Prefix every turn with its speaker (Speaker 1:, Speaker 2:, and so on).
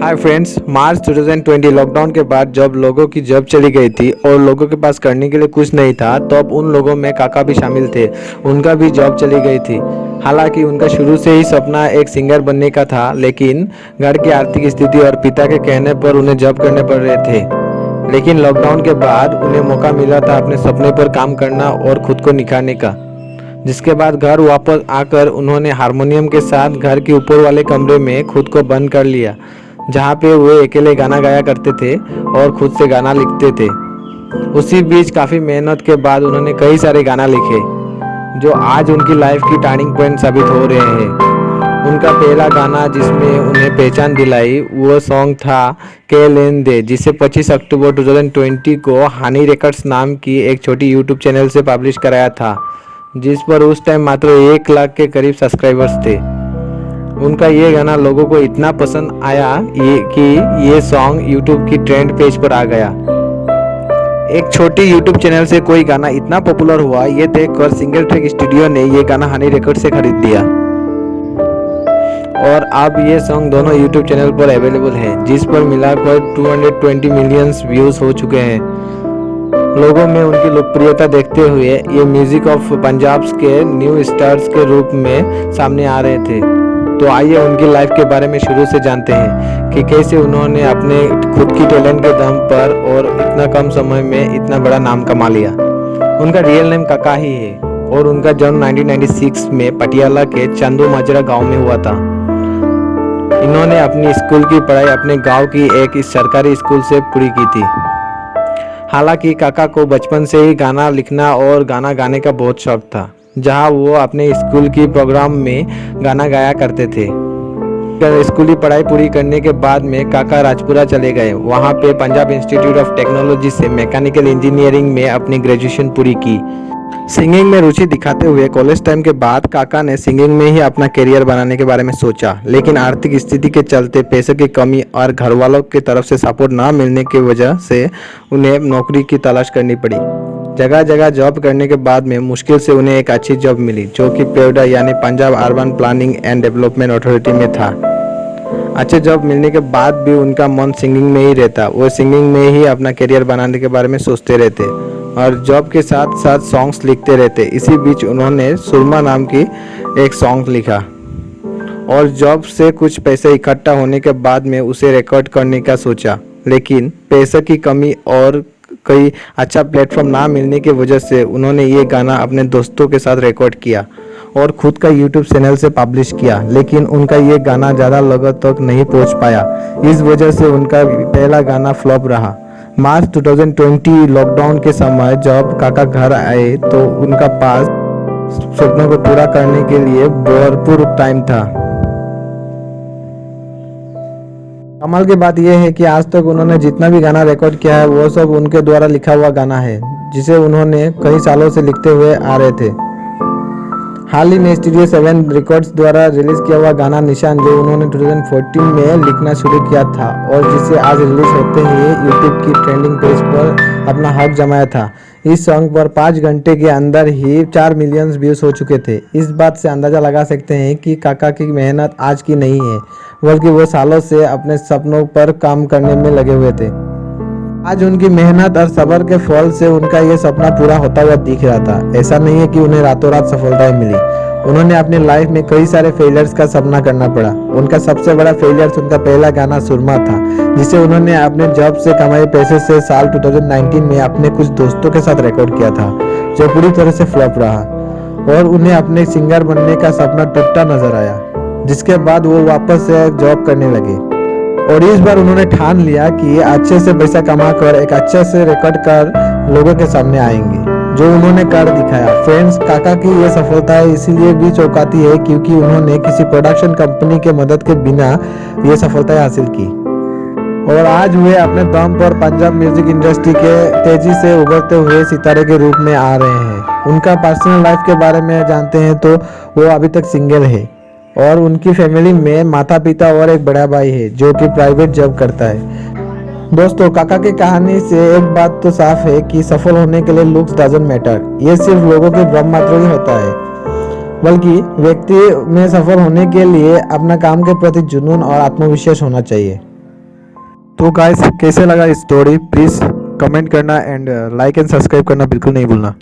Speaker 1: Hi friends, मार्च 2020 lockdown के बाद जब लोगों की जॉब चली गई थी और लोगों के पास करने के लिए कुछ नहीं था, तब उन लोगों में काका भी शामिल थे। उनका भी जॉब चली गई थी। हालांकि उनका शुरू से ही सपना एक सिंगर बनने का था, लेकिन घर की आर्थिक स्थिति और पिता के कहने पर उन्हें जॉब करने पड़ रहे थे। लेकिन लॉकडाउन के बाद उन्हें मौका मिला था अपने सपने पर काम करना और खुद को निखारने का। जिसके बाद घर वापस आकर उन्होंने हारमोनियम के साथ घर के ऊपर वाले कमरे में खुद को बंद कर लिया, जहाँ पे वे अकेले गाना गाया करते थे और खुद से गाना लिखते थे। उसी बीच काफ़ी मेहनत के बाद उन्होंने कई सारे गाना लिखे, जो आज उनकी लाइफ की टर्निंग पॉइंट साबित हो रहे हैं। उनका पहला गाना जिसमें उन्हें पहचान दिलाई वो सॉन्ग था के लेन दे, जिसे 25 अक्टूबर 2020 को हनी रिकॉर्ड्स नाम की एक छोटी यूट्यूब चैनल से पब्लिश कराया था, जिस पर उस टाइम मात्र 1 लाख के करीब सब्सक्राइबर्स थे। उनका ये गाना लोगों को इतना पसंद आया कि ये सॉन्ग यूट्यूब की ट्रेंड पेज पर आ गया। एक छोटी यूट्यूब चैनल से कोई गाना इतना पॉपुलर हुआ, ये देखकर सिंगल ट्रैक स्टूडियो ने ये गाना हनी रिकॉर्ड से खरीद लिया और अब ये सॉन्ग दोनों यूट्यूब चैनल पर अवेलेबल है, जिस पर मिलाकर 220 मिलियन व्यूज हो चुके हैं। लोगों में उनकी लोकप्रियता देखते हुए ये म्यूजिक ऑफ पंजाब के न्यू स्टार्स के रूप में सामने आ रहे थे। तो आइए उनकी लाइफ के बारे में शुरू से जानते हैं कि कैसे उन्होंने अपने खुद की टैलेंट के दम पर और इतना कम समय में इतना बड़ा नाम कमा लिया। उनका रियल नेम काका ही है और उनका जन्म 1996 में पटियाला के चंदू माजरा गांव में हुआ था। इन्होंने अपनी स्कूल की पढ़ाई अपने गांव की एक सरकारी स्कूल से पूरी की थी। हालांकि काका को बचपन से ही गाना लिखना और गाना गाने का बहुत शौक था, जहां वो अपने स्कूल की प्रोग्राम में गाना गाया करते थे। स्कूली पढ़ाई पूरी करने के बाद में काका राजपुरा चले गए। वहां पे पंजाब इंस्टीट्यूट ऑफ टेक्नोलॉजी से मैकेनिकल इंजीनियरिंग में अपनी ग्रेजुएशन पूरी की। सिंगिंग में रुचि दिखाते हुए कॉलेज टाइम के बाद काका ने सिंगिंग में ही अपना करियर बनाने के बारे में सोचा, लेकिन आर्थिक स्थिति के चलते पैसे की कमी और घर वालों की तरफ से सपोर्ट ना मिलने की वजह से उन्हें नौकरी की तलाश करनी पड़ी। जगह जगह जॉब करने के बाद में मुश्किल से उन्हें एक अच्छी जॉब मिली, जो कि पेवडा यानी Punjab urban planning and development authority में था। अच्छे जॉब मिलने के बाद भी उनका मन सिंगिंग में ही रहता। वो सिंगिंग में ही अपना करियर बनाने के बारे में सोचते रहते और जॉब के साथ साथ सॉन्ग्स लिखते रहते। इसी बीच उन्होंने सुरमा नाम की एक सॉन्ग लिखा और जॉब से कुछ पैसे इकट्ठा होने के बाद में उसे रिकॉर्ड करने का सोचा, लेकिन पैसे की कमी और कोई अच्छा प्लेटफॉर्म ना मिलने की वजह से उन्होंने ये गाना अपने दोस्तों के साथ रिकॉर्ड किया और खुद का यूट्यूब चैनल से पब्लिश किया। लेकिन उनका ये गाना ज़्यादा लोगों तक नहीं पहुंच पाया, इस वजह से उनका पहला गाना फ्लॉप रहा। मार्च 2020 लॉकडाउन के समय जब काका घर आए तो उनका पास सपनों को पूरा करने के लिए भरपूर टाइम था। कमाल की बात यह है कि आज तक उन्होंने जितना भी गाना रिकॉर्ड किया है वो सब उनके द्वारा लिखा हुआ गाना है, जिसे उन्होंने कई सालों से लिखते हुए आ रहे थे। हाल ही में स्टूडियो 7 रिकॉर्ड्स द्वारा रिलीज किया हुआ गाना निशान, जो उन्होंने 2014 में लिखना शुरू किया था और जिसे आज रिलीज होते ही यूट्यूब की ट्रेंडिंग पेज पर अपना हक जमाया था। इस सॉन्ग पर 5 घंटे के अंदर ही 4 मिलियन व्यूज हो चुके थे। इस बात से अंदाजा लगा सकते हैं कि काका की मेहनत आज की नहीं है, बल्कि वो सालों से अपने सपनों पर काम करने में लगे हुए थे। आज उनकी मेहनत और सब्र के फल से उनका ये सपना पूरा होता हुआ दिख रहा था। ऐसा नहीं है कि उन्हें रातों रात सफलताएं मिली। उन्होंने अपनी लाइफ में कई सारे फेलियर्स का सामना करना पड़ा। उनका सबसे बड़ा फेलियर उनका पहला गाना सुरमा था, जिसे उन्होंने अपने जॉब से कमाए पैसे से साल 2019 में अपने कुछ दोस्तों के साथ रिकॉर्ड किया था, जो पूरी तरह से फ्लॉप रहा और उन्हें अपने सिंगर बनने का सपना टूटता नजर आया। जिसके बाद वो वापस से जॉब करने लगे और इस बार उन्होंने ठान लिया कि अच्छे से पैसा कमाकर एक अच्छे से रिकॉर्ड कर लोगों के सामने आएंगे, जो उन्होंने कर दिखाया। फ्रेंड्स, काका की ये सफलता इसीलिए भी चौंकाती है क्योंकि उन्होंने किसी प्रोडक्शन कंपनी के मदद के बिना ये सफलता हासिल की और आज वे अपने दम पर पंजाब म्यूजिक इंडस्ट्री के तेजी से उभरते हुए सितारे के रूप में आ रहे हैं। उनका पर्सनल लाइफ के बारे में जानते हैं तो वो अभी तक सिंगल है और उनकी फैमिली में माता पिता और एक बड़ा भाई है, जो कि प्राइवेट जॉब करता है। दोस्तों, काका की कहानी से एक बात तो साफ है कि सफल होने के लिए लुक्स डजंट मैटर। ये सिर्फ लोगों के भ्रम मात्र ही होता है, बल्कि व्यक्ति में सफल होने के लिए अपना काम के प्रति जुनून और आत्मविश्वास होना चाहिए।
Speaker 2: तो गाइस कैसे लगा स्टोरी, प्लीज़ कमेंट करना एंड लाइक एंड सब्सक्राइब करना बिल्कुल नहीं भूलना।